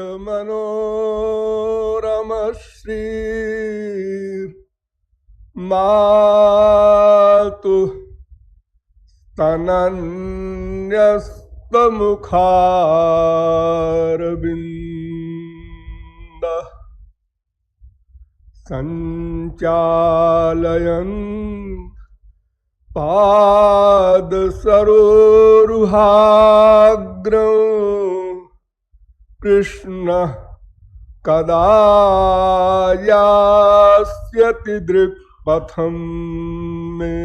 मनोरमश्री मातुः स्तनन्यस्तमुखारविन्दः सञ्चालयन् पादसरोरुहाग्रं कृष्णः कदा यास्यति दृक्पथं मे।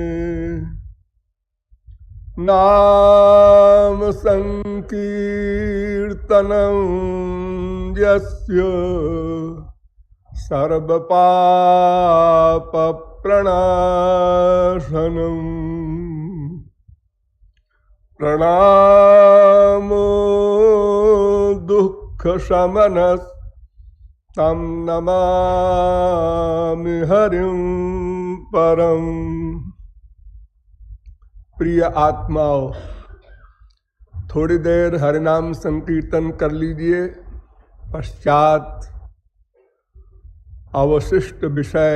नाम संकीर्तनं यस्य सर्वपापप्रणाशनं प्रणामो दुःखशमनः तं नमामि हरिं परम। प्रिय आत्माओं, थोड़ी देर हरिनाम संकीर्तन कर लीजिए, पश्चात अवशिष्ट विषय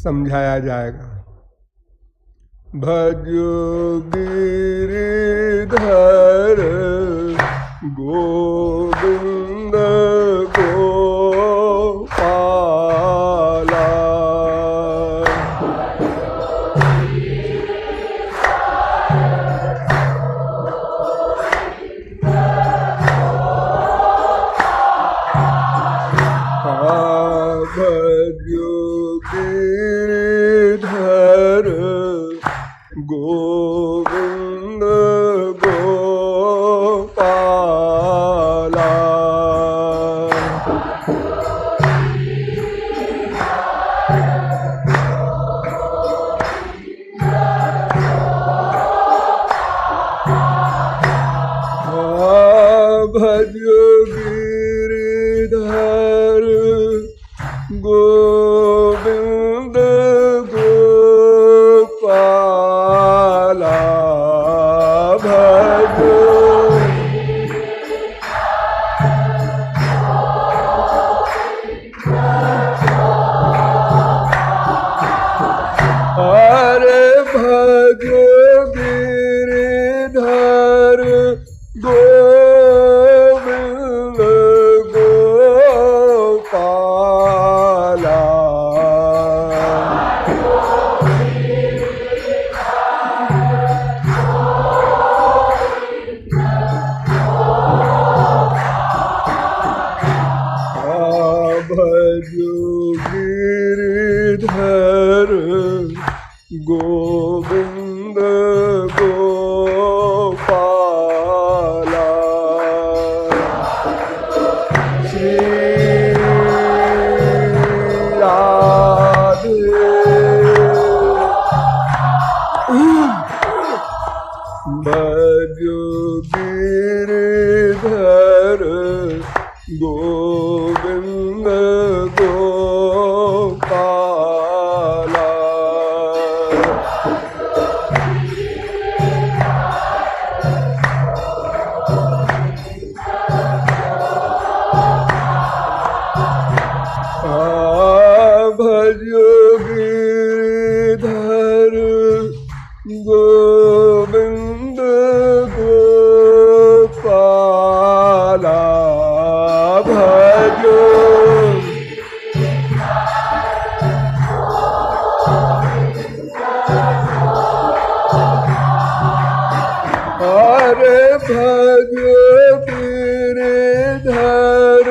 समझाया जाएगा। भजो गिरिधर गोविंद गोपाला। भजो गिरिधर गोविंद गोपाला। भजो गिरिधर गोविंद गोपाला। भजो अरे भजो गिरिधर गोविंद गोपाला। भजो गिरिधर गोविंद गोपाला। श्री राधे भजो गिरिधर गोविंद गोपाला। भजो गिरिधर गोविंद गोपाला। भजो अरे भजो गिरिधर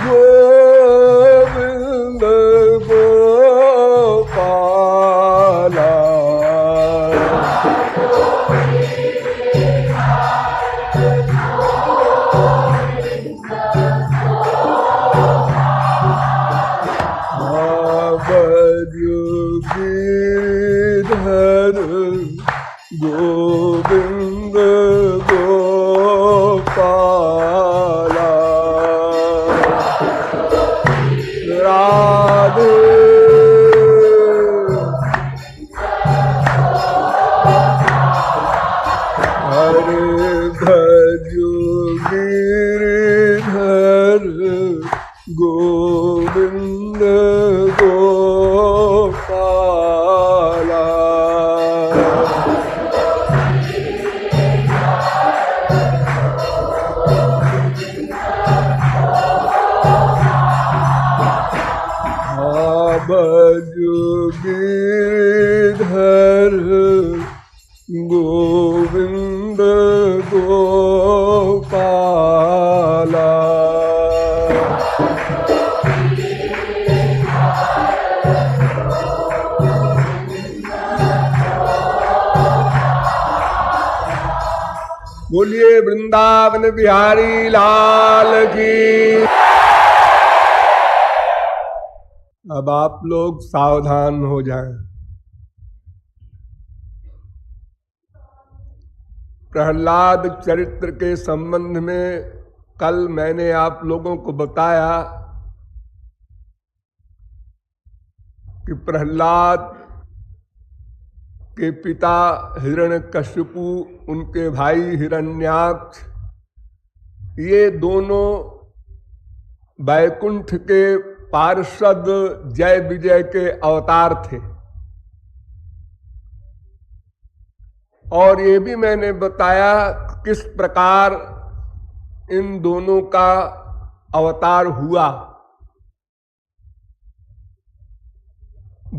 गोविंद गोपाला। भजो गिरिधर गोविंद गोपाला। राधे गोविंद गोपाला। भज गिरधर गोविंद गोपाला। बोलिए वृंदावन बिहारी लाल की। अब आप लोग सावधान हो जाएं। प्रहलाद चरित्र के संबंध में कल मैंने आप लोगों को बताया कि प्रहलाद के पिता हिरण्यकशिपु, उनके भाई हिरण्याक्ष, ये दोनों वैकुंठ के पार्षद जय विजय के अवतार थे। और ये भी मैंने बताया किस प्रकार इन दोनों का अवतार हुआ।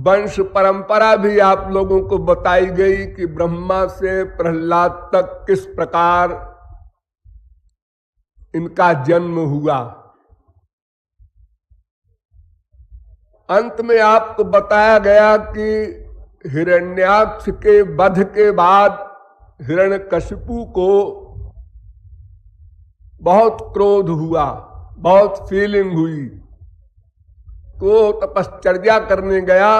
वंश परंपरा भी आप लोगों को बताई गई कि ब्रह्मा से प्रहलाद तक किस प्रकार इनका जन्म हुआ। अंत में आपको बताया गया कि हिरण्याक्ष के वध के बाद हिरण्यकशिपु को बहुत क्रोध हुआ, बहुत फीलिंग हुई, तो तपश्चर्या करने गया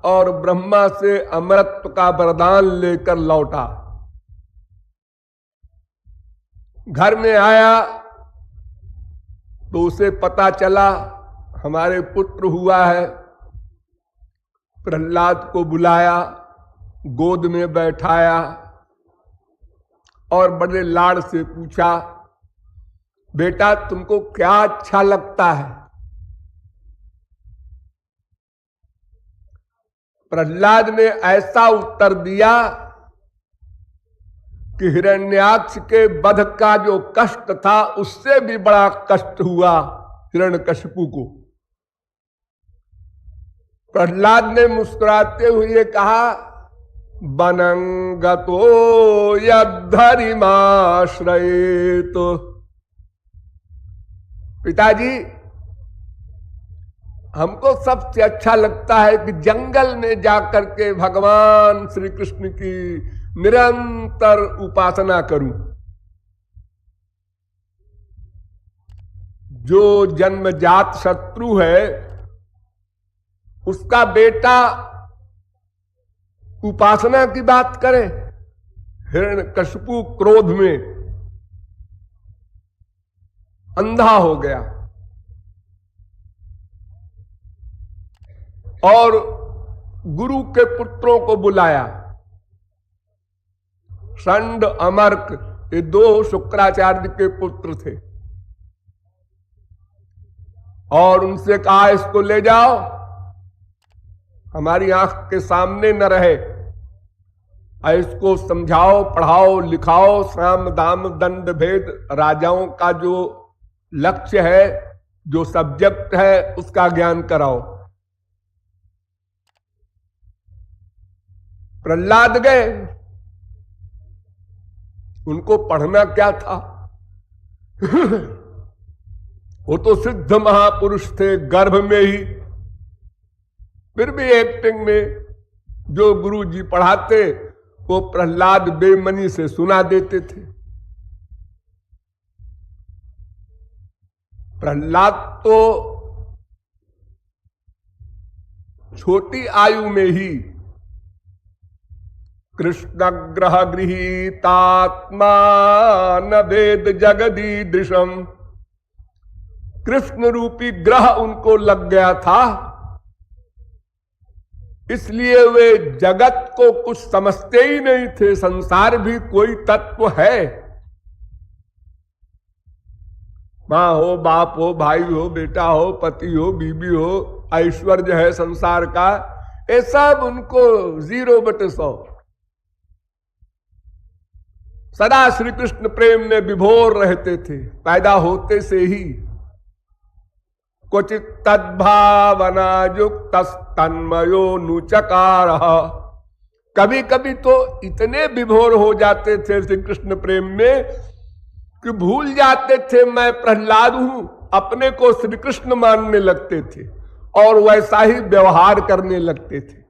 और ब्रह्मा से अमरत्व का वरदान लेकर लौटा। घर में आया तो उसे पता चला हमारे पुत्र हुआ है। प्रहलाद को बुलाया, गोद में बैठाया और बड़े लाड़ से पूछा, बेटा तुमको क्या अच्छा लगता है? प्रहलाद ने ऐसा उत्तर दिया कि हिरण्याक्ष के वध का जो कष्ट था उससे भी बड़ा कष्ट हुआ हिरण्यकशिपु को। प्रहलाद ने मुस्कुराते हुए कहा, बनंगतो यद्धरिमाश्रयेत। पिताजी, हमको सबसे अच्छा लगता है कि जंगल में जाकर के भगवान श्री कृष्ण की निरंतर उपासना करूं। जो जन्मजात शत्रु है उसका बेटा उपासना की बात करे। हिरण्यकशिपु क्रोध में अंधा हो गया और गुरु के पुत्रों को बुलाया। षंड, अमर्क, ये दो शुक्राचार्य के पुत्र थे और उनसे कहा इसको ले जाओ, हमारी आंख के सामने न रहे, इसको समझाओ, पढ़ाओ, लिखाओ, साम दाम दंड भेद राजाओं का जो लक्ष्य है, जो सब्जेक्ट है, उसका ज्ञान कराओ। प्रहलाद गए, उनको पढ़ना क्या था? वो तो सिद्ध महापुरुष थे गर्भ में ही, फिर भी एक्टिंग में जो गुरु जी पढ़ाते वो प्रहलाद बेमनी से सुना देते थे। प्रहलाद तो छोटी आयु में ही कृष्ण ग्रह गृहीतात्मा न वेद जगदीदृशम, कृष्ण रूपी ग्रह उनको लग गया था, इसलिए वे जगत को कुछ समझते ही नहीं थे। संसार भी कोई तत्व है, माँ हो, बाप हो, भाई हो, बेटा हो, पति हो, बीबी हो, ऐश्वर्य है संसार का, ये सब उनको 0/100। सदा श्री कृष्ण प्रेम में विभोर रहते थे पैदा होते से ही। क्वचित तद्भावना युक्त तन्मयो नुचकार। कभी कभी तो इतने विभोर हो जाते थे श्री कृष्ण प्रेम में कि भूल जाते थे मैं प्रहलाद हूं, अपने को श्री कृष्ण मानने लगते थे और वैसा ही व्यवहार करने लगते थे।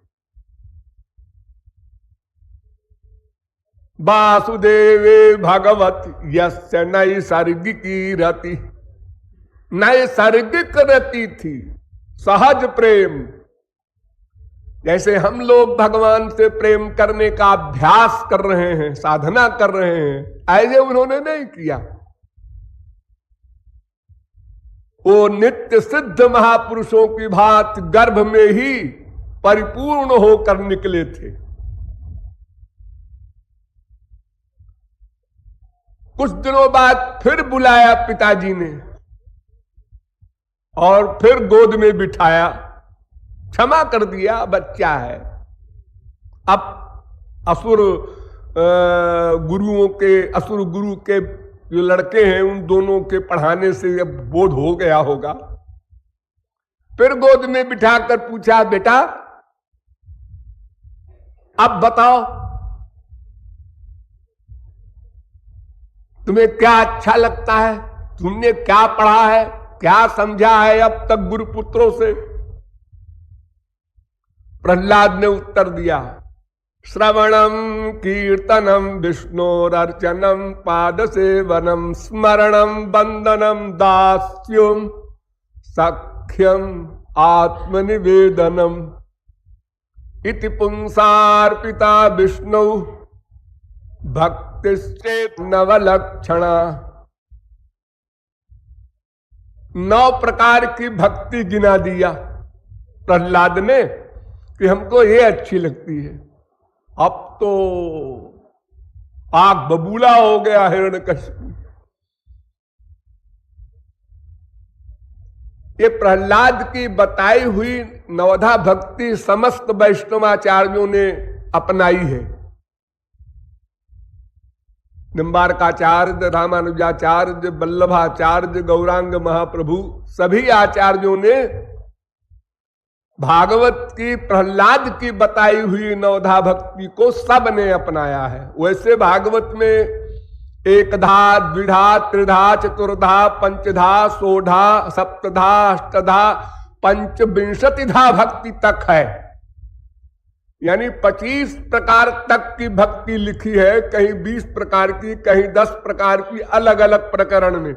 वासुदेवे भगवत यस्य नैसर्गिकी रति। नैसर्गिक रति थी, सहज प्रेम। जैसे हम लोग भगवान से प्रेम करने का अभ्यास कर रहे हैं, साधना कर रहे हैं, ऐसे उन्होंने नहीं किया। वो नित्य सिद्ध महापुरुषों की भांति गर्भ में ही परिपूर्ण होकर निकले थे। कुछ दिनों बाद फिर बुलाया पिताजी ने और फिर गोद में बिठाया, क्षमा कर दिया, बच्चा है। अब असुर गुरु के जो लड़के हैं उन दोनों के पढ़ाने से अब बोध हो गया होगा। फिर गोद में बिठाकर पूछा, बेटा अब बताओ तुम्हें क्या अच्छा लगता है, तुमने क्या पढ़ा है, क्या समझा है अब तक गुरुपुत्रों से। प्रहलाद ने उत्तर दिया, श्रवणम कीर्तनम विष्णोरर्चनम पाद सेवनम स्मरणम वंदनम दास्यम सख्यम आत्मनिवेदनम इति पुंसार्पिता विष्णु भक्तिश्चेत नवलक्षणा। 9 प्रकार की भक्ति गिना दिया प्रहलाद ने कि हमको ये अच्छी लगती है। अब तो आग बबूला हो गया हिरण्यकशिपु। ये प्रहलाद की बताई हुई नवधा भक्ति समस्त वैष्णवाचार्यों ने अपनाई है। निम्बारकाचार्य, रामानुजाचार्य, वल्लभाचार्य, गौरांग महाप्रभु, सभी आचार्यों ने भागवत की प्रहलाद की बताई हुई नवधा भक्ति को सब ने अपनाया है। वैसे भागवत में एकधा, द्विधा, त्रिधा, चतुर्धा, पंचधा, सोढ़ा, सप्तधा, अष्टधा, पंचविंशतिधा भक्ति तक है, यानी 25 प्रकार तक की भक्ति लिखी है, कहीं 20 प्रकार की, कहीं 10 प्रकार की, अलग अलग प्रकरण में।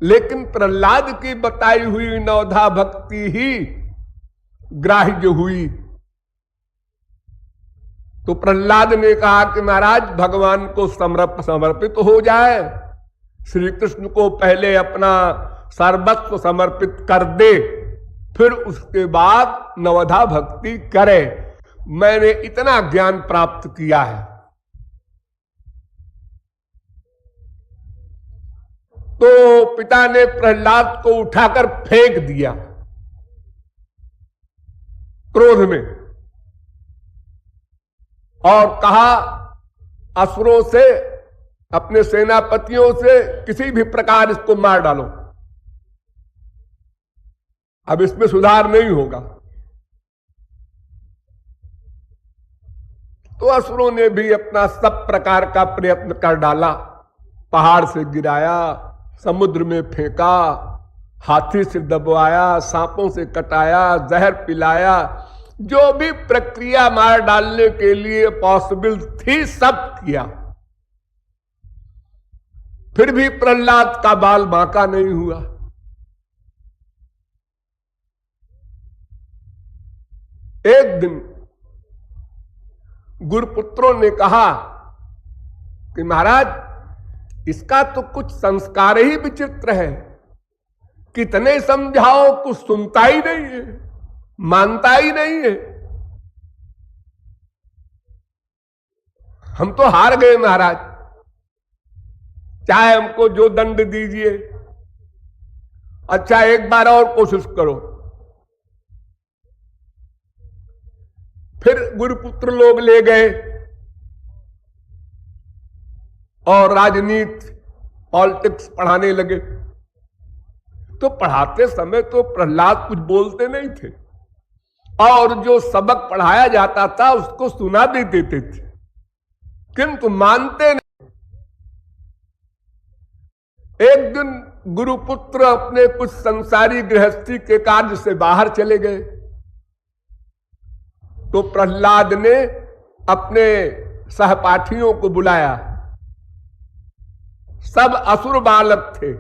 लेकिन प्रहलाद की बताई हुई नवधा भक्ति ही ग्राह्य हुई। तो प्रहलाद ने कहा कि महाराज भगवान को समर्पित हो जाए, श्री कृष्ण को पहले अपना सर्वस्व समर्पित कर दे, फिर उसके बाद नवधा भक्ति करे। मैंने इतना ज्ञान प्राप्त किया है। तो पिता ने प्रहलाद को उठाकर फेंक दिया क्रोध में और कहा, असुरों से, अपने सेनापतियों से किसी भी प्रकार इसको मार डालो, अब इसमें सुधार नहीं होगा। तो असुरों ने भी अपना सब प्रकार का प्रयत्न कर डाला, पहाड़ से गिराया, समुद्र में फेंका, हाथी से दबवाया, सांपों से कटाया, जहर पिलाया, जो भी प्रक्रिया मार डालने के लिए पॉसिबल थी सब किया। फिर भी प्रहलाद का बाल बांका नहीं हुआ। एक दिन गुरुपुत्रों ने कहा कि महाराज इसका तो कुछ संस्कार ही विचित्र है, कितने समझाओ कुछ सुनता ही नहीं है, मानता ही नहीं है। हम तो हार गए महाराज। चाहे हमको जो दंड दीजिए, अच्छा एक बार और कोशिश करो। फिर गुरुपुत्र लोग ले गए और राजनीति पॉलिटिक्स पढ़ाने लगे। तो पढ़ाते समय तो प्रहलाद कुछ बोलते नहीं थे, और जो सबक पढ़ाया जाता था उसको सुना भी देते थे, किंतु मानते नहीं। एक दिन गुरुपुत्र अपने कुछ संसारी गृहस्थी के कार्य से बाहर चले गए, तो प्रहलाद ने अपने सहपाठियों को बुलाया। सब असुर बालक थे,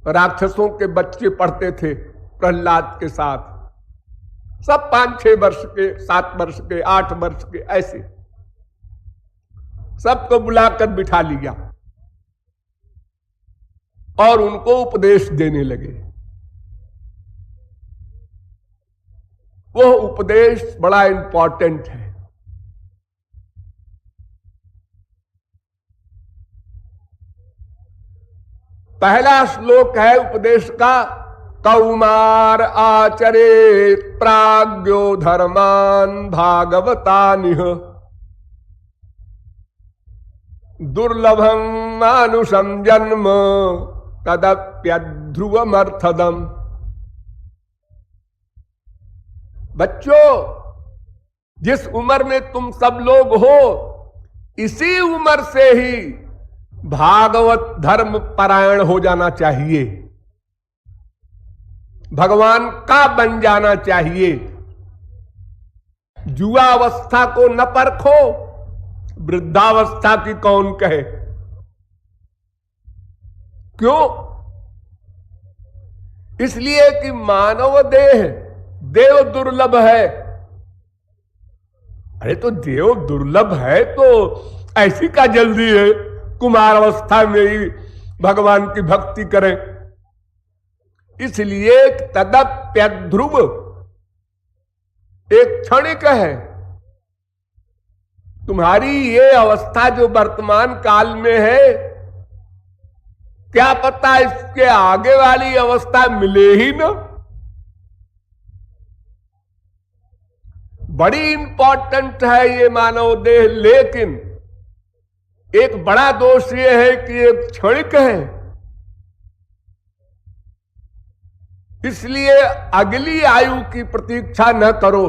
राक्षसों के बच्चे पढ़ते थे प्रहलाद के साथ, सब 5-6 वर्ष के, 7 वर्ष के, 8 वर्ष के, ऐसे सबको बुलाकर बिठा लिया और उनको उपदेश देने लगे। वो उपदेश बड़ा इंपॉर्टेंट है। पहला श्लोक है उपदेश का, कौमार आचरेत प्राज्ञो धर्मान भागवतानिह दुर्लभं मानुषं जन्म तदप्यध्रुवमर्थदम। बच्चों, जिस उम्र में तुम सब लोग हो, इसी उम्र से ही भागवत धर्म परायण हो जाना चाहिए, भगवान का बन जाना चाहिए। जुआवस्था को न परखो, वृद्धावस्था की कौन कहे। क्यों? इसलिए कि मानव देह देव दुर्लभ है। अरे तो देव दुर्लभ है तो ऐसी का जल्दी है कुमार अवस्था में ही भगवान की भक्ति करें। इसलिए तदप्यध्रुव एक क्षणिक है। तुम्हारी ये अवस्था जो वर्तमान काल में है, क्या पता इसके आगे वाली अवस्था मिले ही ना। बड़ी इंपॉर्टेंट है ये मानव देह, लेकिन एक बड़ा दोष ये है कि एक क्षणिक है। इसलिए अगली आयु की प्रतीक्षा न करो।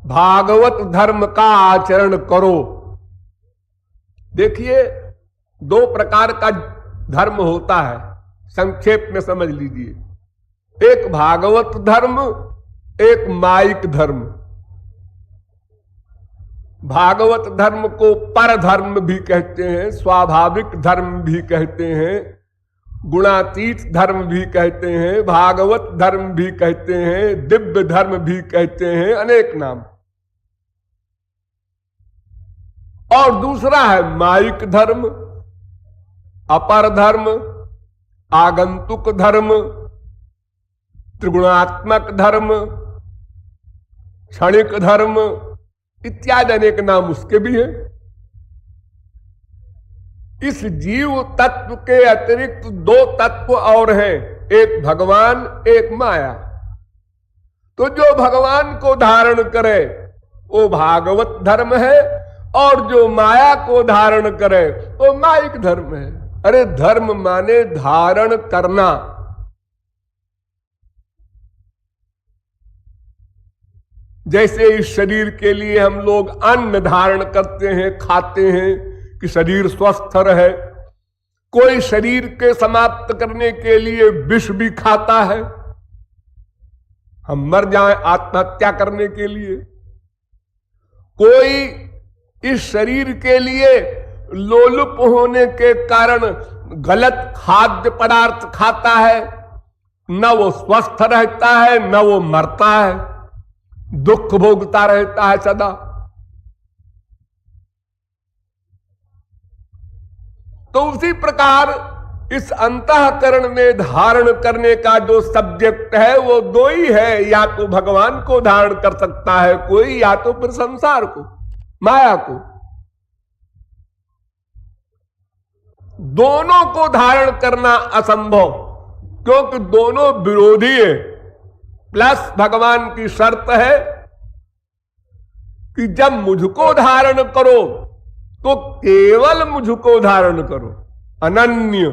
भागवत धर्म का आचरण करो। देखिए, 2 प्रकार का धर्म होता है, संक्षेप में समझ लीजिए। एक भागवत धर्म, एक माइक धर्म। भागवत धर्म को पर धर्म भी कहते हैं, स्वाभाविक धर्म भी कहते हैं, गुणातीत धर्म भी कहते हैं, भागवत धर्म भी कहते हैं, दिव्य धर्म भी कहते हैं, अनेक नाम। और दूसरा है माइक धर्म, अपर धर्म, आगंतुक धर्म, त्रिगुणात्मक धर्म, क्षणिक धर्म इत्यादि अनेक नाम उसके भी हैं। इस जीव तत्व के अतिरिक्त 2 तत्व और हैं, एक भगवान, एक माया। तो जो भगवान को धारण करे वो भागवत धर्म है, और जो माया को धारण करे वो माइक धर्म है। अरे धर्म माने धारण करना। जैसे इस शरीर के लिए हम लोग अन्न धारण करते हैं, खाते हैं कि शरीर स्वस्थ रहे। कोई शरीर के समाप्त करने के लिए विष भी खाता है, हम मर जाएं आत्महत्या करने के लिए। कोई इस शरीर के लिए लोलुप होने के कारण गलत खाद्य पदार्थ खाता है, न वो स्वस्थ रहता है न वो मरता है, दुख भोगता रहता है सदा। तो उसी प्रकार इस अंतःकरण में धारण करने का जो सब्जेक्ट है वो 2 ही है, या तो भगवान को धारण कर सकता है कोई, या तो फिर संसार को, माया को। दोनों को धारण करना असंभव, क्योंकि दोनों विरोधी है। प्लस भगवान की शर्त है कि जब मुझको धारण करो तो केवल मुझको धारण करो। अनन्य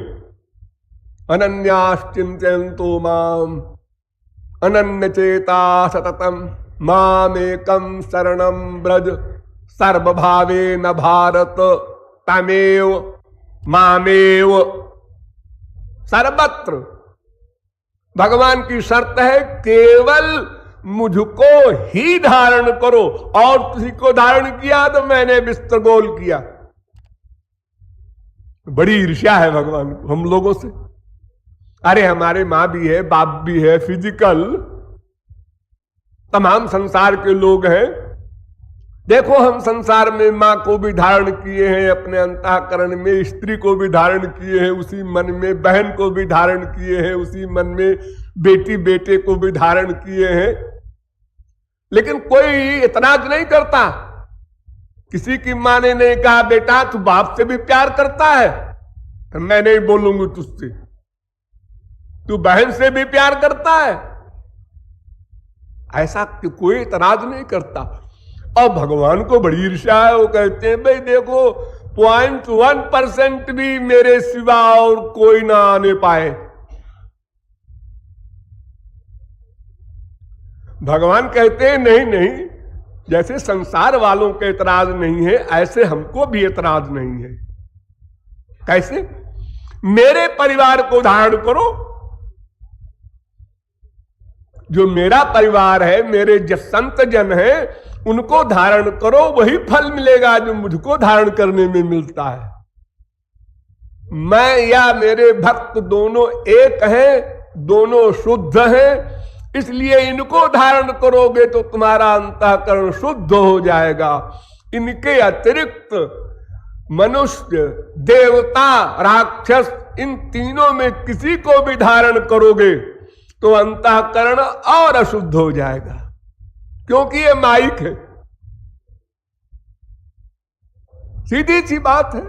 अनन्याश्चिन्तयन्तो माम अनन्य चेता सततम मामेकं शरणं व्रज सर्वभावे न भारत तमेव मामेव। सर्वत्र भगवान की शर्त है केवल मुझको ही धारण करो, और किसी को धारण किया तो मैंने विस्तृगोल किया। बड़ी ईर्ष्या है भगवान को हम लोगों से। अरे हमारे मां भी है, बाप भी है, फिजिकल तमाम संसार के लोग हैं। देखो हम संसार में मां को भी धारण किए हैं, अपने अंतःकरण में स्त्री को भी धारण किए हैं, उसी मन में बहन को भी धारण किए हैं, उसी मन में बेटी बेटे को भी धारण किए हैं। लेकिन कोई इतराज नहीं करता। किसी की मां ने नहीं कहा बेटा तू बाप से भी प्यार करता है, तो मैं नहीं बोलूंगी तुझसे। तू बहन से भी प्यार करता है, ऐसा कोई इतराज नहीं करता। और भगवान को बड़ी ईर्ष्या है। वो कहते हैं भाई देखो 0.1% भी मेरे सिवा और कोई ना आने पाए। भगवान कहते हैं नहीं नहीं, जैसे संसार वालों के एतराज नहीं है ऐसे हमको भी एतराज नहीं है। कैसे? मेरे परिवार को धारण करो। जो मेरा परिवार है, मेरे जो संत जन है, उनको धारण करो, वही फल मिलेगा जो मुझको धारण करने में मिलता है। मैं या मेरे भक्त दोनों एक हैं, दोनों शुद्ध हैं, इसलिए इनको धारण करोगे तो तुम्हारा अंतःकरण शुद्ध हो जाएगा। इनके अतिरिक्त मनुष्य, देवता, राक्षस, इन तीनों में किसी को भी धारण करोगे तो अंतःकरण और अशुद्ध हो जाएगा, क्योंकि ये माइक है। सीधी सी बात है।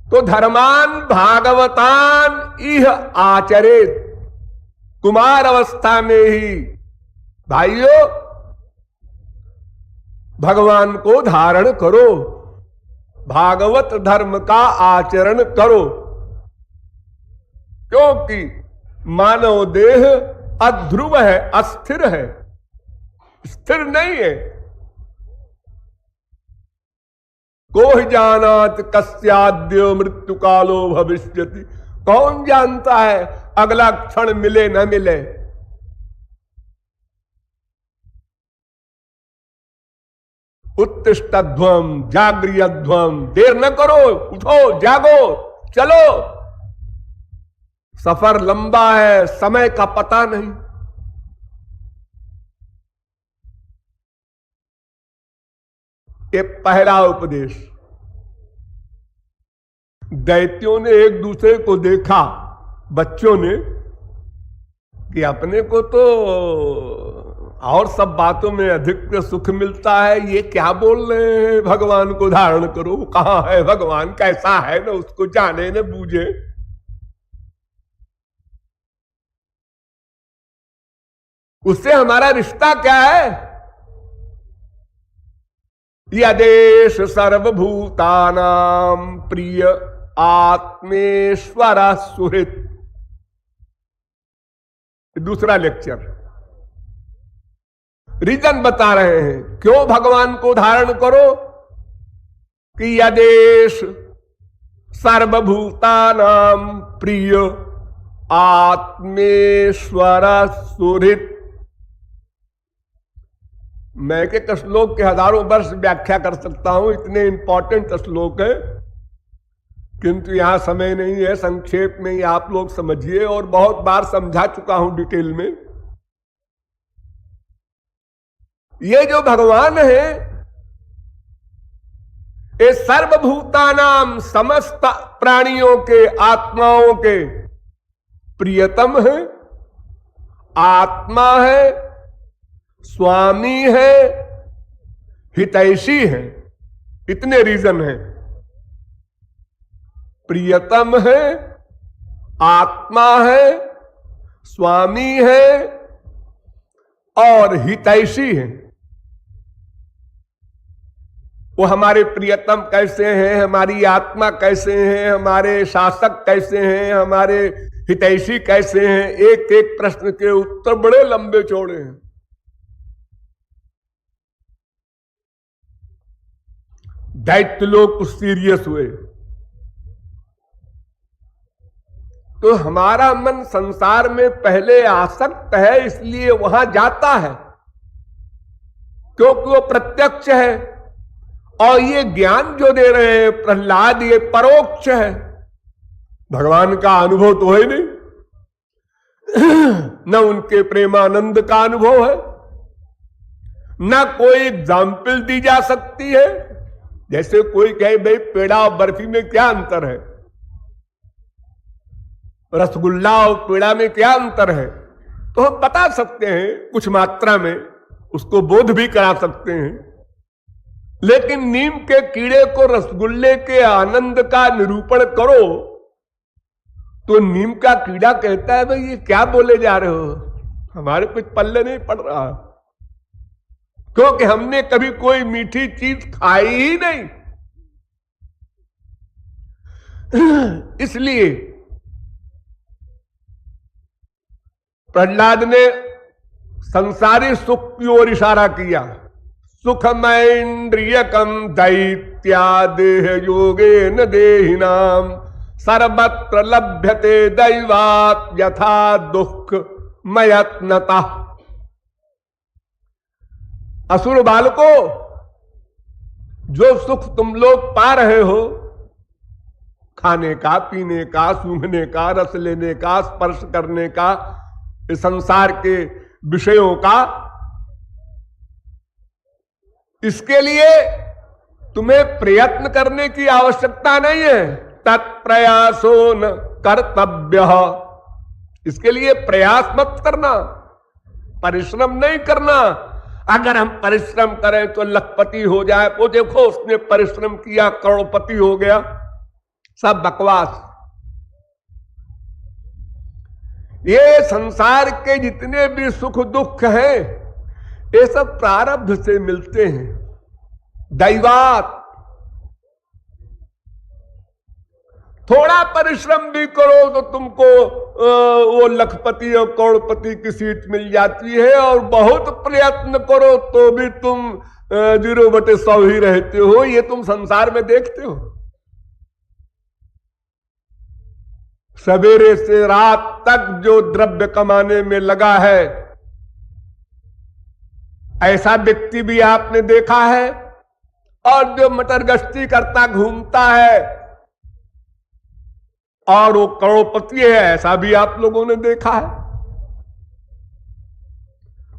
तो धर्मान भागवतान इह आचरित। कुमार अवस्था में ही भाइयों भगवान को धारण करो, भागवत धर्म का आचरण करो, क्योंकि मानव देह अध्रुव है, अस्थिर है, स्थिर नहीं है। कोई जानात कस्याद्य मृत्यु कालो भविष्यति। कौन जानता है अगला क्षण मिले न मिले। उत्तिष्ठध्वम जागृयध्वम। देर न करो, उठो, जागो, चलो। सफर लंबा है, समय का पता नहीं। ये पहला उपदेश। दैत्यों ने एक दूसरे को देखा, बच्चों ने, कि अपने को तो और सब बातों में अधिक सुख मिलता है, ये क्या बोल रहे हैं भगवान को धारण करो। कहां है भगवान, कैसा है, न उसको जाने न बूझे। उससे हमारा रिश्ता क्या है? यदेश सर्वभूतानां प्रिय आत्मेश्वर सुहृत। दूसरा लेक्चर। रीजन बता रहे हैं क्यों भगवान को धारण करो, कि यदेश सर्वभूतानां प्रिय आत्मेश्वर सुहृत। मैं के श्लोक के हजारों वर्ष व्याख्या कर सकता हूं, इतने इंपॉर्टेंट श्लोक है, किंतु यहां समय नहीं है। संक्षेप में ही आप लोग समझिए, और बहुत बार समझा चुका हूं डिटेल में। ये जो भगवान है, ये सर्वभूतानाम, समस्त प्राणियों के, आत्माओं के प्रियतम है, आत्मा है, स्वामी है, हितैषी है। इतने रीजन हैं। प्रियतम है, आत्मा है, स्वामी है और हितैषी है। वो हमारे प्रियतम कैसे हैं, हमारी आत्मा कैसे हैं, हमारे शासक कैसे हैं, हमारे हितैषी कैसे हैं, एक एक प्रश्न के उत्तर बड़े लंबे चौड़े हैं। दैत्य लोग कुछ सीरियस हुए तो हमारा मन संसार में पहले आसक्त है, इसलिए वहां जाता है क्योंकि वो प्रत्यक्ष है। और ये ज्ञान जो दे रहे हैं प्रहलाद, ये परोक्ष है, भगवान का अनुभव तो है नहीं, न उनके प्रेमानंद का अनुभव है, न कोई एग्जाम्पल दी जा सकती है। जैसे कोई कहे भाई पेड़ा और बर्फी में क्या अंतर है, रसगुल्ला और पेड़ा में क्या अंतर है, तो हम बता सकते हैं कुछ मात्रा में, उसको बोध भी करा सकते हैं। लेकिन नीम के कीड़े को रसगुल्ले के आनंद का निरूपण करो तो नीम का कीड़ा कहता है भाई ये क्या बोले जा रहे हो, हमारे कुछ पल्ले नहीं पड़ रहा, क्योंकि हमने कभी कोई मीठी चीज खाई ही नहीं। इसलिए प्रहलाद ने संसारी सुख की ओर इशारा किया। सुखमैन्द्रियकम दैत्यादेह योगेन देहिनाम सर्वत्र लभ्यते दैवात् यथा दुख मयत्नता। असुर बालको, जो सुख तुम लोग पा रहे हो, खाने का, पीने का, सूंघने का, रस लेने का, स्पर्श करने का, इस संसार के विषयों का, इसके लिए तुम्हें प्रयत्न करने की आवश्यकता नहीं है। तत्प्रयासो न कर्तव्य, इसके लिए प्रयास मत करना, परिश्रम नहीं करना। अगर हम परिश्रम करें तो लखपति हो जाए, वो देखो उसने परिश्रम किया करोड़पति हो गया, सब बकवास। ये संसार के जितने भी सुख दुख हैं ये सब प्रारब्ध से मिलते हैं, दैवात। थोड़ा परिश्रम भी करो तो तुमको वो लखपति और करोड़पति की सीट मिल जाती है, और बहुत प्रयत्न करो तो भी तुम 0/100 ही रहते हो। ये तुम संसार में देखते हो। सवेरे से रात तक जो द्रव्य कमाने में लगा है, ऐसा व्यक्ति भी आपने देखा है, और जो मटर गश्ती करता घूमता है और वो करोड़पति है, ऐसा भी आप लोगों ने देखा है।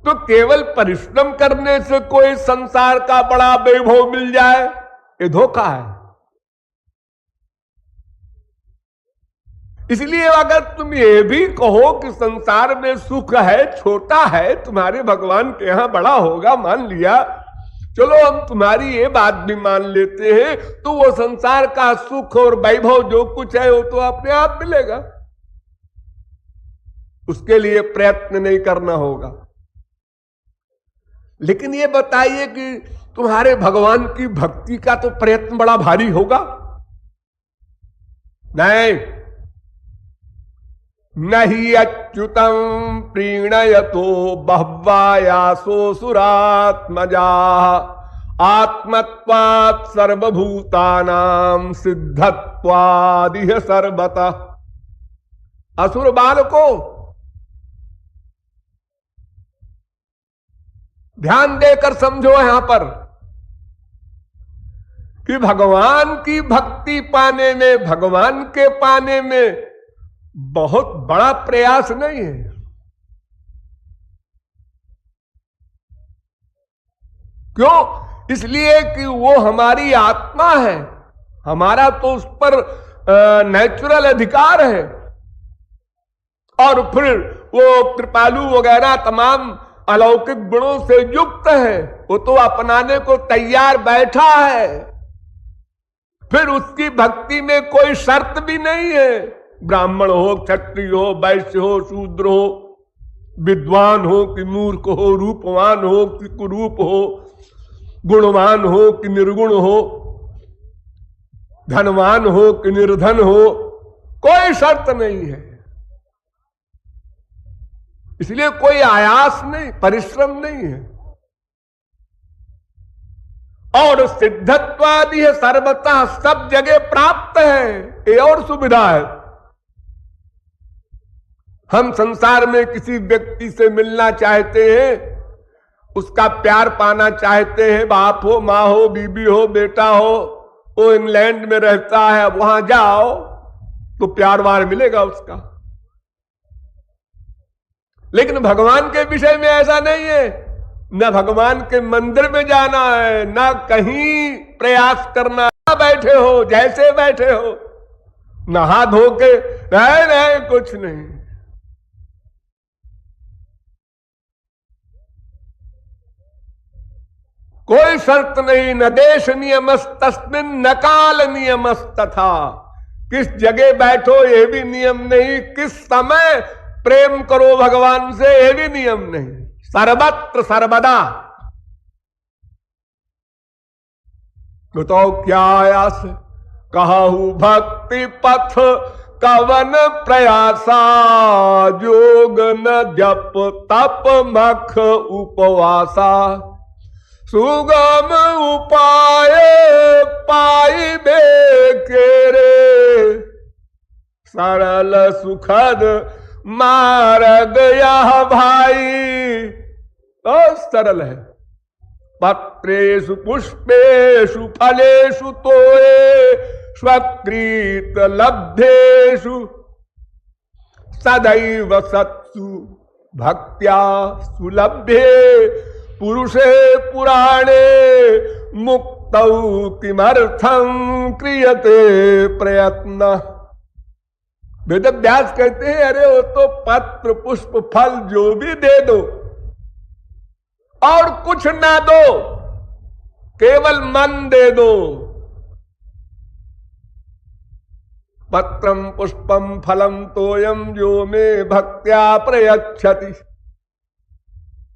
तो केवल परिश्रम करने से कोई संसार का बड़ा वैभव मिल जाए, ये धोखा है। इसलिए अगर तुम ये भी कहो कि संसार में सुख है, छोटा है, तुम्हारे भगवान के यहां बड़ा होगा, मान लिया, चलो हम तुम्हारी ये बात भी मान लेते हैं, तो वो संसार का सुख और वैभव जो कुछ है वो तो अपने आप मिलेगा, उसके लिए प्रयत्न नहीं करना होगा। लेकिन ये बताइए कि तुम्हारे भगवान की भक्ति का तो प्रयत्न बड़ा भारी होगा। नहीं, नहीं अच्युतम प्रीणयतो बह्वायासो सुरात्मजा आत्मत्वात् सर्वभूतानां सिद्धत्वादिह सर्वतः। असुर बालको, ध्यान देकर समझो यहां पर कि भगवान की भक्ति पाने में, भगवान के पाने में बहुत बड़ा प्रयास नहीं है। क्यों? इसलिए कि वो हमारी आत्मा है, हमारा तो उस पर नेचुरल अधिकार है, और फिर वो कृपालु वगैरह तमाम अलौकिक गुणों से युक्त है, वो तो अपनाने को तैयार बैठा है। फिर उसकी भक्ति में कोई शर्त भी नहीं है। ब्राह्मण हो, क्षत्रिय हो, वैश्य हो, शूद्र हो, विद्वान हो कि मूर्ख हो, रूपवान हो कि कुरूप हो, गुणवान हो कि निर्गुण हो, धनवान हो कि निर्धन हो, कोई शर्त नहीं है। इसलिए कोई आयास नहीं, परिश्रम नहीं है। और सिद्धत्वादि है सर्वतः सब जगह प्राप्त है, ये और सुविधा है। हम संसार में किसी व्यक्ति से मिलना चाहते हैं, उसका प्यार पाना चाहते हैं, बाप हो, माँ हो, बीबी हो, बेटा हो, वो इंग्लैंड में रहता है, वहां जाओ तो प्यार वार मिलेगा उसका। लेकिन भगवान के विषय में ऐसा नहीं है। न भगवान के मंदिर में जाना है, न कहीं प्रयास करना, न बैठे हो जैसे बैठे हो, नहा धो के नहीं, कुछ नहीं। कोई शर्त नहीं। न देश नियमस्तस्मिन न काल नियमस्तथा। किस जगह बैठो ये भी नियम नहीं, किस समय प्रेम करो भगवान से ये भी नियम नहीं। सर्वत्र सर्वदा। बताओ क्या आयास है। कहूं भक्ति पथ कवन प्रयासा, जोग न जप तप मख उपवासा। सुगम उपाय पाई बेकेरे, सरल सुखद मार्ग यह भाई। बहुत सरल है। पत्रेषु पुष्पेषु फलेषु तोये, स्वकृत लब्धेषु सदैव सत्सु भक्त्या सुलभ्ये। पुरुषे पुराणे मुक्तौ किमर्थं क्रियते प्रयत्न। वेद व्यास कहते हैं, अरे वो तो पत्र पुष्प फल जो भी दे दो और कुछ ना दो, केवल मन दे दो। पत्रम पुष्पम फलम तोयम जो मे भक्त्या प्रयच्छति।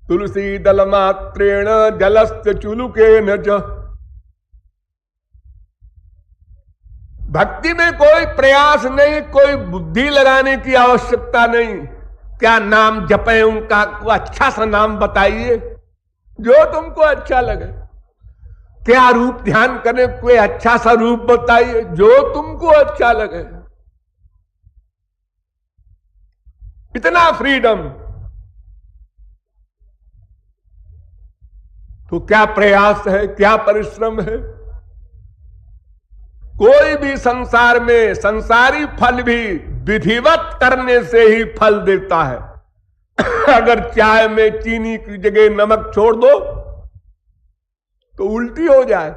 तुलसी दल मात्रेण जलस्त चुलुकेन च। भक्ति में कोई प्रयास नहीं, कोई बुद्धि लगाने की आवश्यकता नहीं। क्या नाम जपे उनका, अच्छा सा नाम बताइए जो तुमको अच्छा लगे। क्या रूप ध्यान करें, कोई अच्छा सा रूप बताइए जो तुमको अच्छा लगे। इतना फ्रीडम। तो क्या प्रयास है, क्या परिश्रम है। कोई भी संसार में संसारी फल भी विधिवत करने से ही फल देता है। अगर चाय में चीनी की जगह नमक छोड़ दो तो उल्टी हो जाए।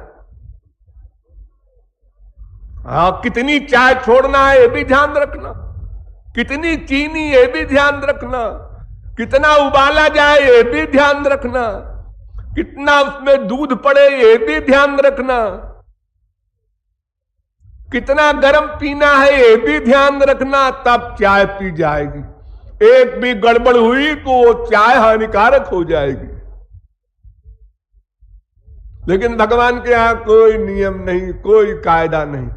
हाँ, कितनी चाय छोड़ना है ये भी ध्यान रखना, कितनी चीनी ये भी ध्यान रखना, कितना उबाला जाए ये भी ध्यान रखना, कितना उसमें दूध पड़े ये भी ध्यान रखना, कितना गर्म पीना है ये भी ध्यान रखना, तब चाय पी जाएगी। एक भी गड़बड़ हुई तो वो चाय हानिकारक हो जाएगी। लेकिन भगवान के यहां कोई नियम नहीं, कोई कायदा नहीं।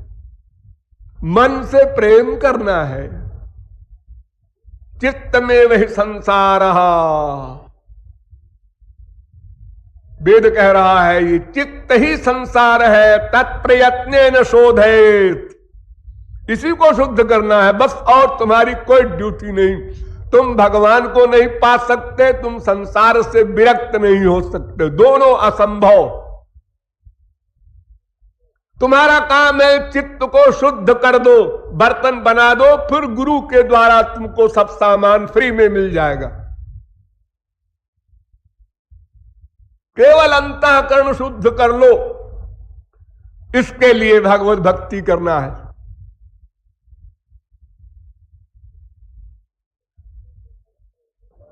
मन से प्रेम करना है। चित्त में वही संसार। वेद कह रहा है ये चित्त ही संसार है, तत्प्रयत्नेन शोधेत। इसी को शुद्ध करना है बस, और तुम्हारी कोई ड्यूटी नहीं। तुम भगवान को नहीं पा सकते, तुम संसार से विरक्त नहीं हो सकते, दोनों असंभव। तुम्हारा काम है चित्त को शुद्ध कर दो, बर्तन बना दो, फिर गुरु के द्वारा तुमको सब सामान फ्री में मिल जाएगा। केवल अंतःकरण शुद्ध कर लो, इसके लिए भगवत भक्ति करना है।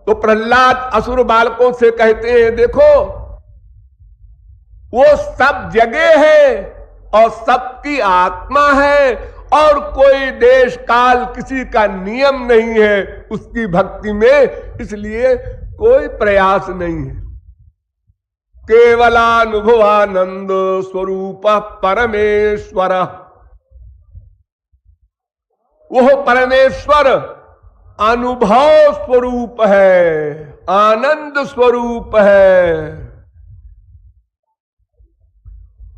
तो प्रहलाद असुर बालकों से कहते हैं, देखो वो सब जगह है और सबकी आत्मा है और कोई देश काल किसी का नियम नहीं है उसकी भक्ति में, इसलिए कोई प्रयास नहीं है। केवलानुभवानंद स्वरूप परमेश्वर, वो परमेश्वर अनुभव स्वरूप है, आनंद स्वरूप है।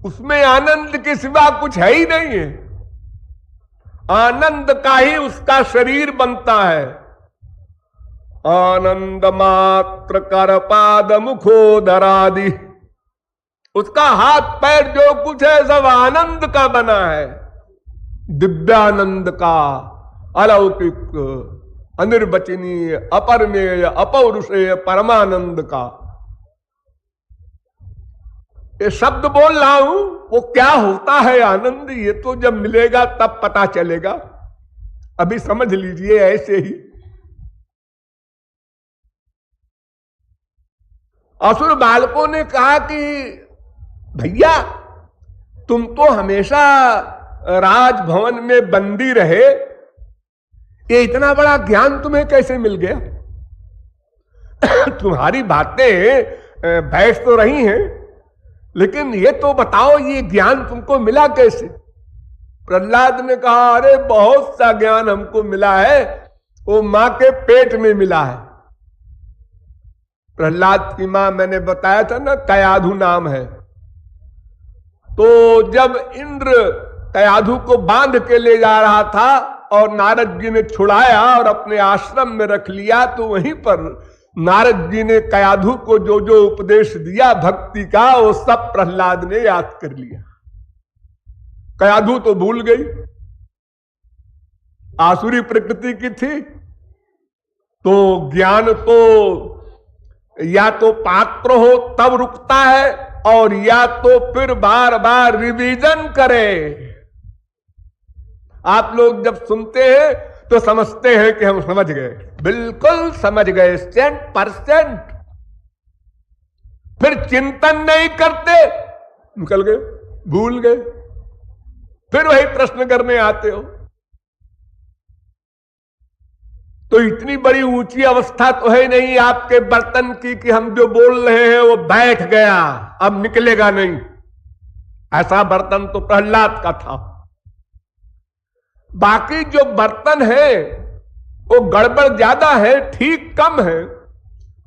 उसमें आनंद के सिवा कुछ है ही नहीं है। आनंद का ही उसका शरीर बनता है। आनंद मात्र कर पाद मुखोदरादि, उसका हाथ पैर जो कुछ है सब आनंद का बना है, दिव्यानंद का, अलौकिक, अनिर्वचनीय, अपरमेय, अपौरुषेय परमानंद का। ये शब्द बोल रहा हूं, वो क्या होता है आनंद, ये तो जब मिलेगा तब पता चलेगा। अभी समझ लीजिए ऐसे ही असुर बालकों ने कहा कि भैया तुम तो हमेशा राजभवन में बंदी रहे, ये इतना बड़ा ज्ञान तुम्हें कैसे मिल गया? तुम्हारी बातें बैठ तो रही हैं, लेकिन ये तो बताओ ये ज्ञान तुमको मिला कैसे? प्रहलाद ने कहा अरे बहुत सा ज्ञान हमको मिला है, वो मां के पेट में मिला है। प्रहलाद की मां मैंने बताया था ना, कयाधु नाम है। तो जब इंद्र कयाधु को बांध के ले जा रहा था और नारद जी ने छुड़ाया और अपने आश्रम में रख लिया, तो वहीं पर नारद जी ने कयाधु को जो जो उपदेश दिया भक्ति का, वो सब प्रहलाद ने याद कर लिया। कयाधु तो भूल गई, आसुरी प्रकृति की थी, तो ज्ञान तो या तो पात्र हो तब रुकता है, और या तो फिर बार बार रिवीजन करे। आप लोग जब सुनते हैं तो समझते हैं कि हम समझ गए, बिल्कुल समझ गए 100%। फिर चिंतन नहीं करते, निकल गए, भूल गए, फिर वही प्रश्न करने आते हो। तो इतनी बड़ी ऊंची अवस्था तो है नहीं आपके बर्तन की कि हम जो बोल रहे हैं वो बैठ गया, अब निकलेगा नहीं। ऐसा बर्तन तो प्रहलाद का था। बाकी जो बर्तन है वो गड़बड़ ज्यादा है, ठीक कम है,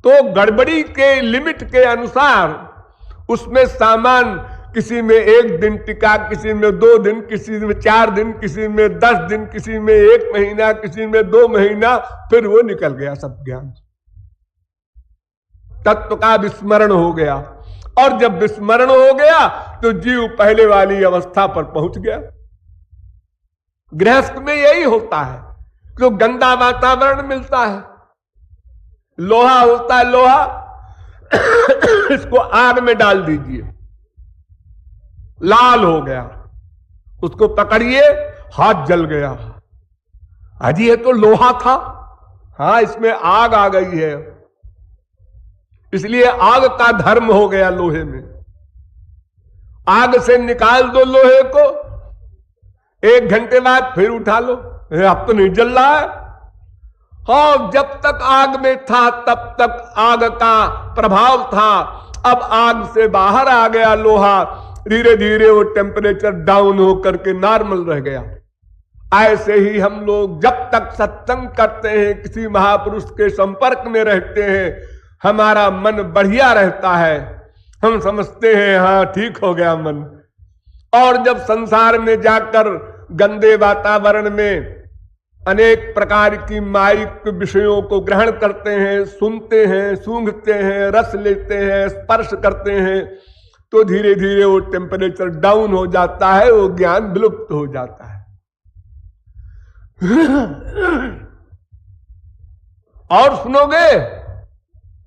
तो गड़बड़ी के लिमिट के अनुसार उसमें सामान किसी में 1 दिन टिका, किसी में 2 दिन, किसी में 4 दिन, किसी में 10 दिन, किसी में 1 महीना, किसी में 2 महीना, फिर वो निकल गया सब ज्ञान। तत्व का विस्मरण हो गया, और जब विस्मरण हो गया तो जीव पहले वाली अवस्था पर पहुंच गया। गृहस्थ में यही होता है, तो गंदा वातावरण मिलता है, लोहा होता है, लोहा इसको आग में डाल दीजिए, लाल हो गया, उसको पकड़िए, हाथ जल गया। अजी ये तो लोहा था, हाँ इसमें आग आ गई है, इसलिए आग का धर्म हो गया लोहे में। आग से निकाल दो लोहे को, 1 घंटे बाद फिर उठा लो, अब तो नहीं जल रहा है। हाँ, जब तक आग में था तब तक आग का प्रभाव था, अब आग से बाहर आ गया लोहा, धीरे धीरे वो टेम्परेचर डाउन होकर के नॉर्मल रह गया। ऐसे ही हम लोग जब तक सत्संग करते हैं, किसी महापुरुष के संपर्क में रहते हैं, हमारा मन बढ़िया रहता है, हम समझते हैं हाँ ठीक हो गया मन। और जब संसार में जाकर गंदे वातावरण में अनेक प्रकार की माइक विषयों को ग्रहण करते हैं, सुनते हैं, सूंघते हैं, रस लेते हैं, स्पर्श करते हैं, तो धीरे धीरे वो टेम्परेचर डाउन हो जाता है, वो ज्ञान विलुप्त हो जाता है। और सुनोगे?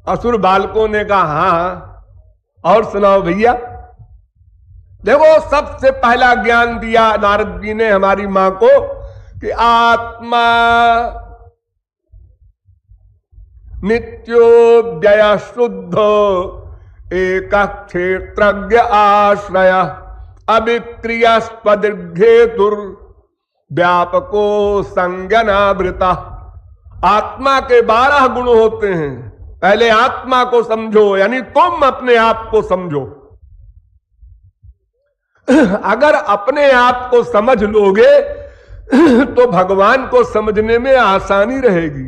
असुर बालकों ने कहा हाँ, और सुनाओ भैया। देखो, सबसे पहला ज्ञान दिया नारद जी ने हमारी मां को कि आत्मा नित्योऽव्यय शुद्ध एक क्षेत्रज्ञ आश्रय अविक्रियास्पदीर्घेतुर व्यापको संज्ञानावृता। आत्मा के 12 गुण होते हैं। पहले आत्मा को समझो, यानी तुम अपने आप को समझो। अगर अपने आप को समझ लोगे तो भगवान को समझने में आसानी रहेगी,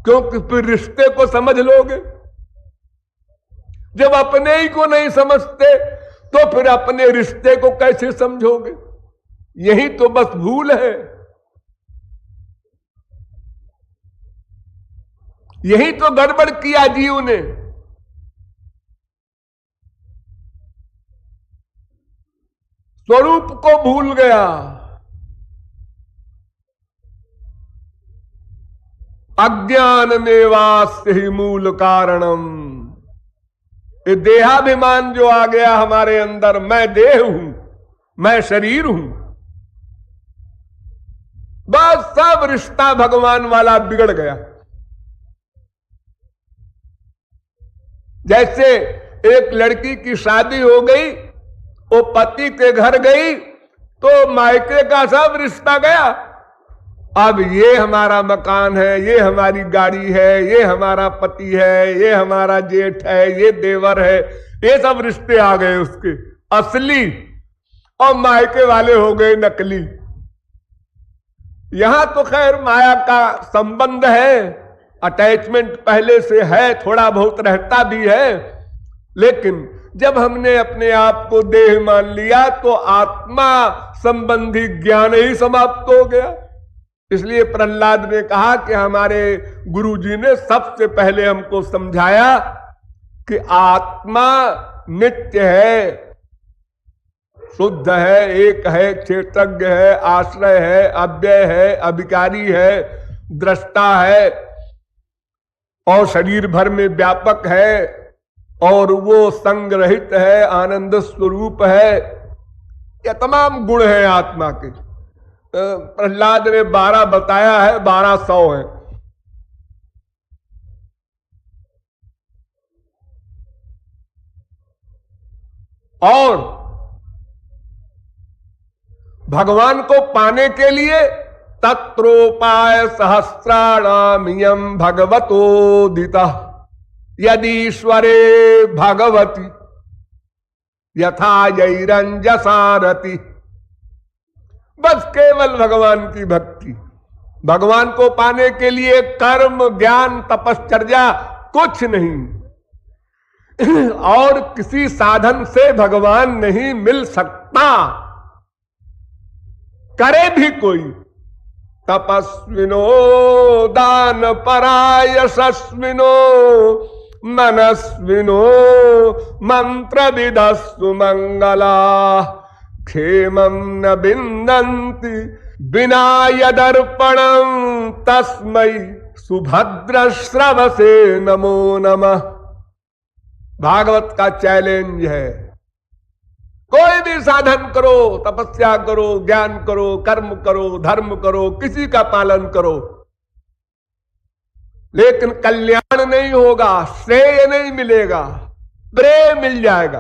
क्योंकि फिर रिश्ते को समझ लोगे। जब अपने ही को नहीं समझते तो फिर अपने रिश्ते को कैसे समझोगे? यही तो बस भूल है, यही तो गड़बड़ किया जीव ने। स्वरूप को भूल गया। अज्ञान में वास्य ही मूल कारणम। ये देहाभिमान जो आ गया हमारे अंदर, मैं देह हूं, मैं शरीर हूं, बस सब रिश्ता भगवान वाला बिगड़ गया। जैसे एक लड़की की शादी हो गई, वो पति के घर गई तो मायके का सब रिश्ता गया। अब ये हमारा मकान है, ये हमारी गाड़ी है, ये हमारा पति है, ये हमारा जेठ है, ये देवर है, ये सब रिश्ते आ गए उसके असली, और मायके वाले हो गए नकली। यहां तो खैर माया का संबंध है, अटैचमेंट पहले से है, थोड़ा बहुत रहता भी है, लेकिन जब हमने अपने आप को देह मान लिया तो आत्मा संबंधी ज्ञान ही समाप्त हो गया। इसलिए प्रहलाद ने कहा कि हमारे गुरुजी ने सबसे पहले हमको समझाया कि आत्मा नित्य है, शुद्ध है, एक है, क्षेत्रज्ञ है, आश्रय है, अव्यय है, अभिकारी है, दृष्टा है, और शरीर भर में व्यापक है, और वो संग रहित है, आनंद स्वरूप है। ये तमाम गुण हैं आत्मा के। प्रहलाद ने 12 बताया है, 1200 है। और भगवान को पाने के लिए तत्रोपाय सहस्राणामियम भगवतोदिता यदीश्वरे भगवती यथा जैरंजसारति। बस केवल भगवान की भक्ति। भगवान को पाने के लिए कर्म, ज्ञान, तपश्चर्या कुछ नहीं, और किसी साधन से भगवान नहीं मिल सकता, करे भी कोई। तपस्विनो दान परायशस्विनो मनस्विनो मंत्र विदस्तु मंगला क्षेमं न बिंदन्ति बिना यदर्पणं तस्मै सुभद्र श्रवसे नमो नमः। भागवत का चैलेंज है। कोई भी साधन करो, तपस्या करो, ज्ञान करो, कर्म करो, धर्म करो, किसी का पालन करो, लेकिन कल्याण नहीं होगा, श्रेय नहीं मिलेगा, प्रेय मिल जाएगा।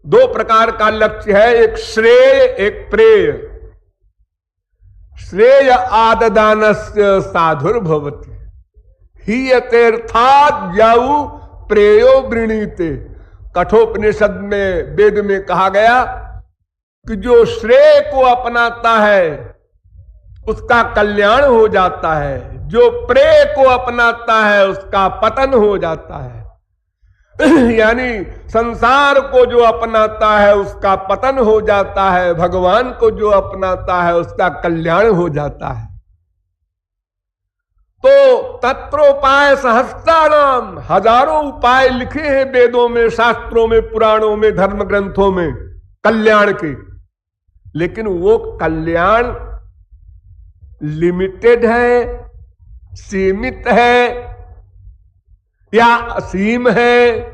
2 प्रकार का लक्ष्य है, एक श्रेय, एक प्रेय। श्रेय आददानस्य साधुर्भवति हीयतेर्थात् यौ प्रेयो वृणीते। कठोपनिषद में, वेद में कहा गया कि जो श्रेय को अपनाता है उसका कल्याण हो जाता है, जो प्रेय को अपनाता है उसका पतन हो जाता है। यानी संसार को जो अपनाता है उसका पतन हो जाता है, भगवान को जो अपनाता है उसका कल्याण हो जाता है। तो तत्रोपाय सहस्राणाम, हजारों उपाय लिखे हैं वेदों में, शास्त्रों में, पुराणों में, धर्म ग्रंथों में कल्याण के, लेकिन वो कल्याण लिमिटेड है, सीमित है या असीम है,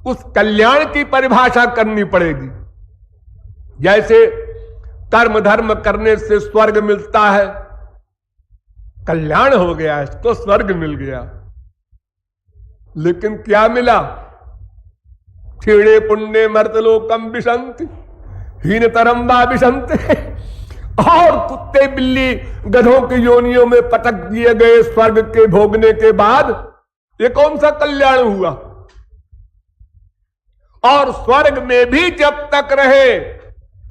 उस कल्याण की परिभाषा करनी पड़ेगी। जैसे कर्म धर्म करने से स्वर्ग मिलता है, कल्याण हो गया, इसको स्वर्ग मिल गया, लेकिन क्या मिला? क्षीणे पुण्य मर्तलोकम विशंति हीनतरम वा विशंति। और कुत्ते बिल्ली गधों की योनियों में पटक दिए गए स्वर्ग के भोगने के बाद ये कौन सा कल्याण हुआ? और स्वर्ग में भी जब तक रहे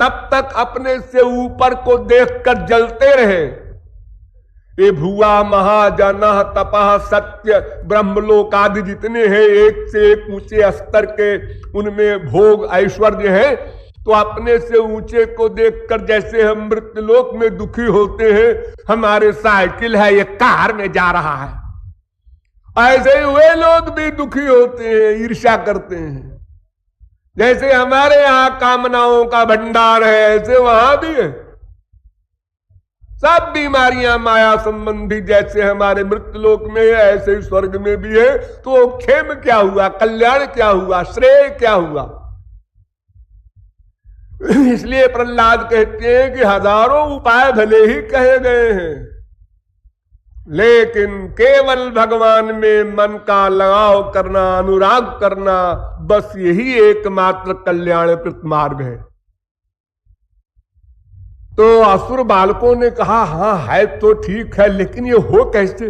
तब तक अपने से ऊपर को देखकर जलते रहे। ये भुआ महाजना तपह सत्य ब्रह्मलोक आदि जितने हैं एक से एक ऊंचे स्तर के, उनमें भोग ऐश्वर्य है। तो अपने से ऊंचे को देखकर जैसे हम मृत्युलोक में दुखी होते हैं, हमारे साइकिल है ये कार में जा रहा है, ऐसे ही वे लोग भी दुखी होते हैं, ईर्ष्या करते हैं। जैसे हमारे यहां कामनाओं का भंडार है ऐसे वहां भी है। सब बीमारियां माया संबंधी जैसे हमारे मृत्युलोक में है ऐसे ही स्वर्ग में भी है। तो क्षेम क्या हुआ, कल्याण क्या हुआ, श्रेय क्या हुआ? इसलिए प्रहलाद कहते हैं कि हजारों उपाय भले ही कहे गए हैं, लेकिन केवल भगवान में मन का लगाव करना, अनुराग करना, बस यही एकमात्र कल्याणप्रद मार्ग है। तो असुर बालकों ने कहा हाँ है तो ठीक है, लेकिन ये हो कैसे?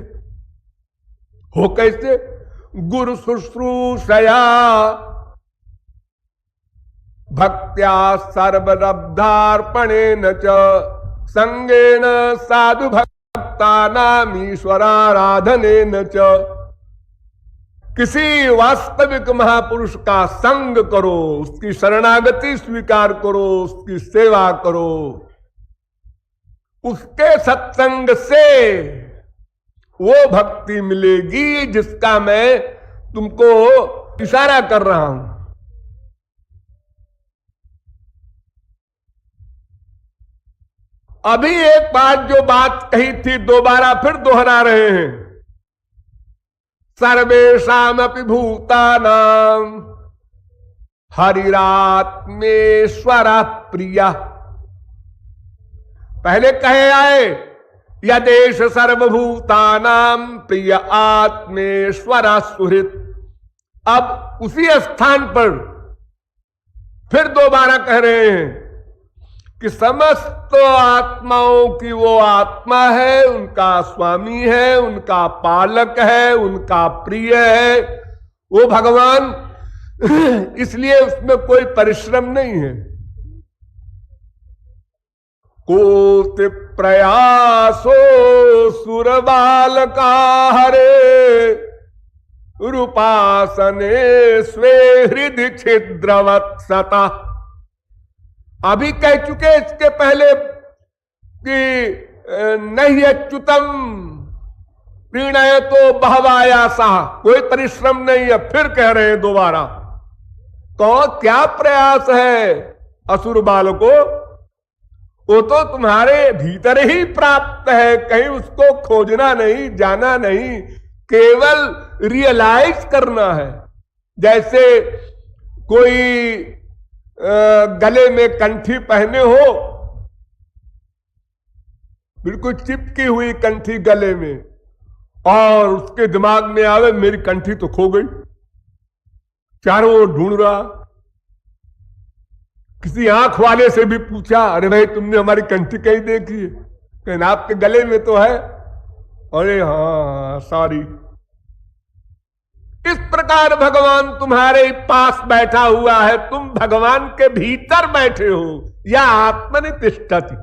हो कैसे? गुरु शुश्रूषया भक्त्या सर्वरब्धार्पणेन च संगेन साधु भक्तानामीश्वराराधनेन च। किसी वास्तविक महापुरुष का संग करो, उसकी शरणागति स्वीकार करो, उसकी सेवा करो, उसके सत्संग से वो भक्ति मिलेगी जिसका मैं तुमको इशारा कर रहा हूं। अभी एक बात जो बात कही थी दोबारा फिर दोहरा रहे हैं। सर्वेषाम अपि भूतानां हरिरात्मेश्वर प्रिया। पहले कहे आए यदेश सर्वभूतानां प्रिय आत्मेश्वर सुहृत। अब उसी स्थान पर फिर दोबारा कह रहे हैं कि समस्त आत्माओं की वो आत्मा है, उनका स्वामी है, उनका पालक है, उनका प्रिय है वो भगवान। इसलिए उसमें कोई परिश्रम नहीं है। कोटि प्रयासो सुरबालका हरे रूपासने स्वे हृदय छिद्रवत्सता। अभी कह चुके इसके पहले कि नहीं अच्युतम प्रीणय तो बहवायासा, कोई परिश्रम नहीं है। फिर कह रहे हैं दोबारा तो क्या प्रयास है असुर बालको? वो तो तुम्हारे भीतर ही प्राप्त है, कहीं उसको खोजना नहीं, जाना नहीं, केवल रियलाइज करना है। जैसे कोई गले में कंठी पहने हो, बिल्कुल चिपकी हुई कंठी गले में, और उसके दिमाग में आवे मेरी कंठी तो खो गई, चारों ओर ढूंढ रहा। किसी आंख वाले से भी पूछा अरे भाई तुमने हमारी कंठी कहीं देखी है? कहना आपके गले में तो है। अरे हाँ सॉरी। इस प्रकार भगवान तुम्हारे पास बैठा हुआ है, तुम भगवान के भीतर बैठे हो। या आत्मनि तिष्ठति,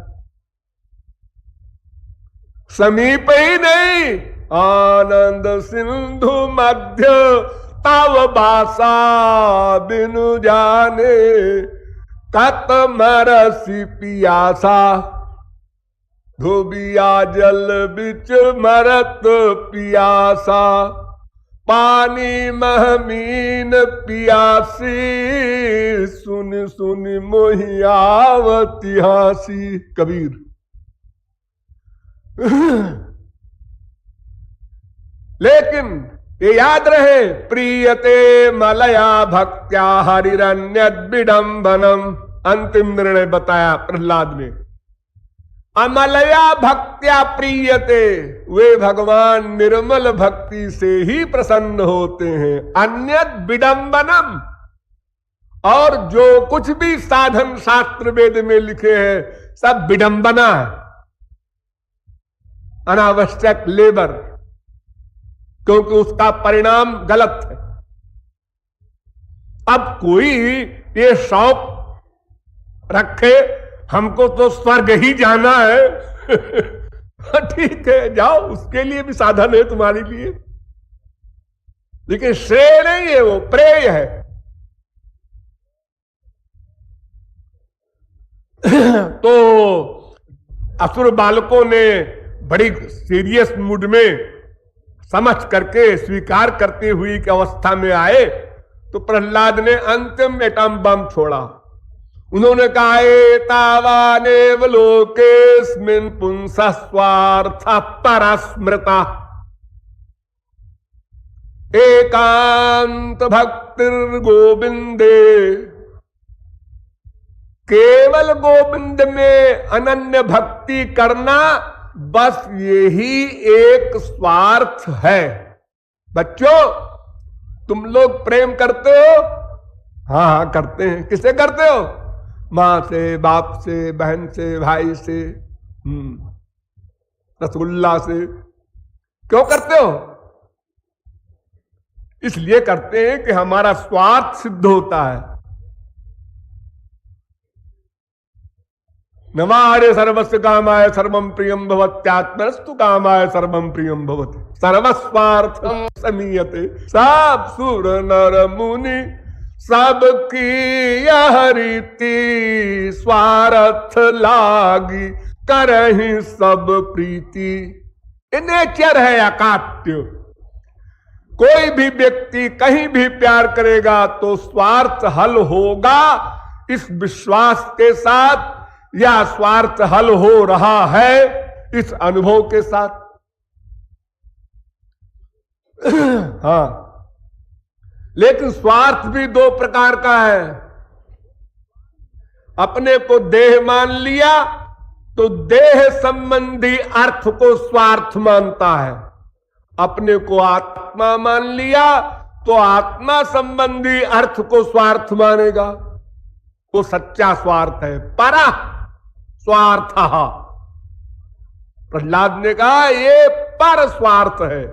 समीप ही नहीं, आनंद सिंधु मध्य तव भाषा बिनु जाने कत मरसी पियासा। धोबिया जल बिच मरत पियासा, पानी महमीन पियासी, सुन सुन मोहियावती हासी। कबीर। लेकिन ये याद रहे, प्रियते मलया भक्त्या हरिरन्यद विडंबनम। अंतिम निर्णय बताया प्रहलाद ने। अमलया भक्त्या प्रियते, वे भगवान निर्मल भक्ति से ही प्रसन्न होते हैं। अन्यद विडंबनम, और जो कुछ भी साधन शास्त्र वेद में लिखे हैं सब विडंबना है, अनावश्यक लेबर, क्योंकि उसका परिणाम गलत है। अब कोई ये शौक रखे हमको तो स्वर्ग ही जाना है ठीक है, जाओ, उसके लिए भी साधन है तुम्हारे लिए, लेकिन श्रेय नहीं है, वो प्रेय है। तो असुर बालकों ने बड़ी सीरियस मूड में समझ करके स्वीकार करते हुए की अवस्था में आए, तो प्रहलाद ने अंतिम एटम बम छोड़ा। उन्होंने कहा एतावानेव लोकेस्मिन् पुंसः स्वार्थः परस्मृता एकांत भक्तिर् गोविंदे, केवल गोविंद में अनन्य भक्ति करना बस यही एक स्वार्थ है। बच्चों, तुम लोग प्रेम करते हो? हाँ हाँ करते हैं। किससे करते हो? मां से, बाप से, बहन से, भाई से, रसगुल्ला से। क्यों करते हो? इसलिए करते हैं कि हमारा स्वार्थ सिद्ध होता है। नमारे सर्वस्व कामाय सर्वम प्रियम भवत्यात्मनस्तु कामाय सर्वम प्रियम भवति सर्वस्वार्थम समीयते। सब सुर नर मुनि सबकी यह रीति, स्वार्थ लागी करहि सब प्रीति। ये नेचर है अकाट्य। कोई भी व्यक्ति कहीं भी प्यार करेगा तो स्वार्थ हल होगा, इस विश्वास के साथ, या स्वार्थ हल हो रहा है इस अनुभव के साथ। हाँ, लेकिन स्वार्थ भी दो प्रकार का है। अपने को देह मान लिया तो देह संबंधी अर्थ को स्वार्थ मानता है, अपने को आत्मा मान लिया तो आत्मा संबंधी अर्थ को स्वार्थ मानेगा। वो सच्चा स्वार्थ है, परा स्वार्थ। प्रहलाद ने कहा ये पर स्वार्थ है।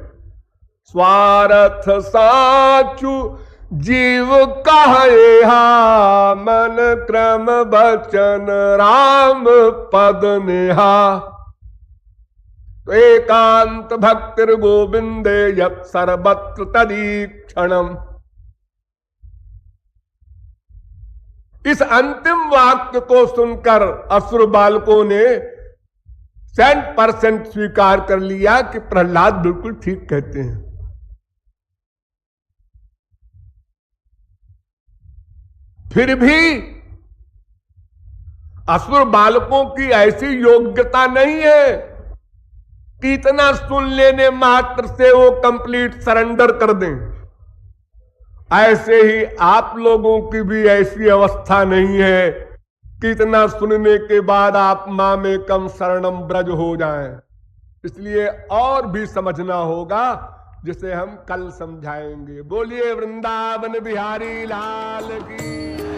स्वार्थ साचु जीव कहा, मन क्रम बचन राम पद नेहा। तो एकांत भक्तिर गोविंदे यत् सर्वत्र तदीक्षणम। इस अंतिम वाक्य को सुनकर असुर बालकों ने 100% स्वीकार कर लिया कि प्रहलाद बिल्कुल ठीक कहते हैं। फिर भी असुर बालकों की ऐसी योग्यता नहीं है कि इतना सुन लेने मात्र से वो कंप्लीट सरेंडर कर दें। ऐसे ही आप लोगों की भी ऐसी अवस्था नहीं है कि इतना सुनने के बाद आप मां में कम शरणम ब्रज हो जाएं। इसलिए और भी समझना होगा, जिसे हम कल समझाएंगे। बोलिए वृंदावन बिहारी लाल की।